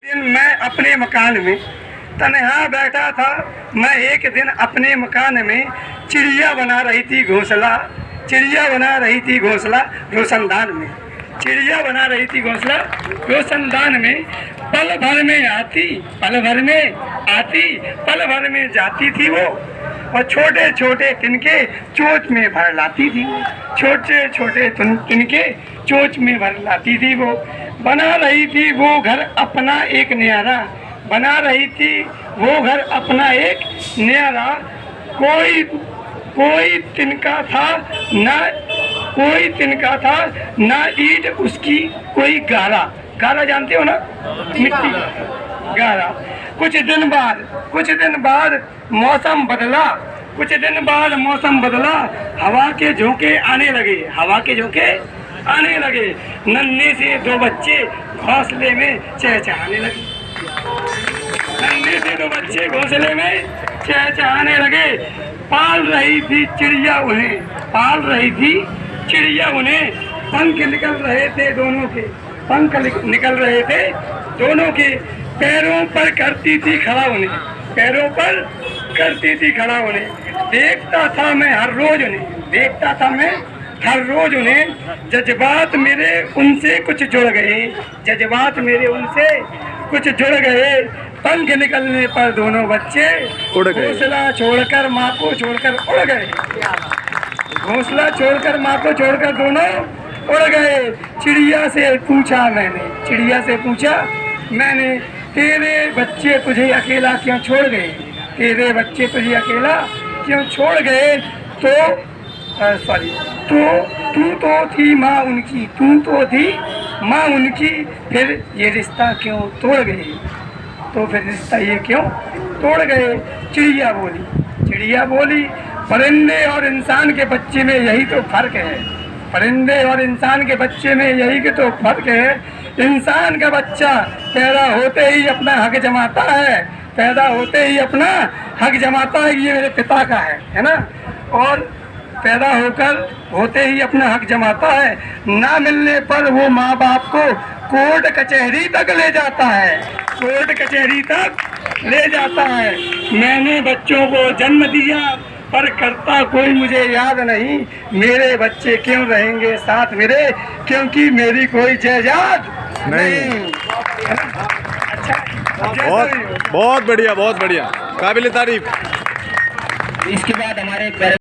मैं अपने मकान में तन्हा बैठा था। मैं एक दिन अपने मकान में चिड़िया बना रही थी घोंसला। चिड़िया बना रही थी घोंसला रोशनदान में। चिड़िया बना रही थी घोंसला रोशनदान में। पल भर में आती, पल भर में आती, पल भर में जाती थी वो। और छोटे छोटे तिनके चोंच में भर लाती थी वो। छोटे छोटे तिनके चोंच में भर लाती थी वो। बना रही थी वो घर अपना एक न्यारा। बना रही थी वो घर अपना एक न्यारा। कोई तिनका था ना, कोई तिनका था ना ईंट उसकी कोई गारा। गारा जानते हो ना, मिट्टी गारा। कुछ दिन बाद मौसम बदला। कुछ दिन बाद मौसम बदला। हवा के झोंके आने लगे। हवा के झोंके आने लगे। नन्हे से दो बच्चे घोंसले में चहचहाने लगे। नन्हे से दो बच्चे घोंसले में चहचहाने लगे। पाल रही थी चिड़िया उन्हें। पाल रही थी चिड़िया उन्हें। पंख निकल रहे थे दोनों के। पंख निकल रहे थे दोनों के। पैरों पर करती थी खड़ा उन्हें। पैरों पर करती थी खड़ा उन्हें। देखता था मैं हर रोज उन्हें। देखता था मैं हर रोज उन्हें। जज्बात मेरे उनसे कुछ जुड़ गए। जज्बात मेरे उनसे कुछ जुड़ गए। पंख निकलने पर दोनों बच्चे उड़ गए। घोंसला छोड़कर माँ को छोड़कर उड़ गए। घोंसला छोड़कर माँ को छोड़कर दोनों उड़ गए। चिड़िया से पूछा मैंने। चिड़िया से पूछा मैंने, तेरे बच्चे तुझे अकेला क्यों छोड़ गए? तेरे बच्चे तुझे अकेला क्यों छोड़ गए? तू तो थी माँ उनकी। तू तो थी माँ उनकी। फिर ये रिश्ता क्यों तोड़ गए? तो फिर रिश्ता ये क्यों तोड़ गए? चिड़िया बोली। चिड़िया बोली, परिंदे और इंसान के बच्चे में यही तो फर्क है। परिंदे और इंसान के बच्चे में यही के तो फर्क है। इंसान का बच्चा पैदा होते ही अपना हक जमाता है। पैदा होते ही अपना हक जमाता है, ये मेरे पिता का है ना। और पैदा होते ही अपना हक जमाता है। ना मिलने पर वो माँ बाप को कोर्ट कचहरी तक ले जाता है। कोर्ट कचहरी तक ले जाता है। मैंने बच्चों को जन्म दिया पर करता कोई मुझे याद नहीं। मेरे बच्चे क्यों रहेंगे साथ मेरे, क्योंकि मेरी कोई जायदाद नहीं। अच्छा, बहुत बढ़िया, बहुत बढ़िया, काबिल तारीफ। इसके बाद हमारे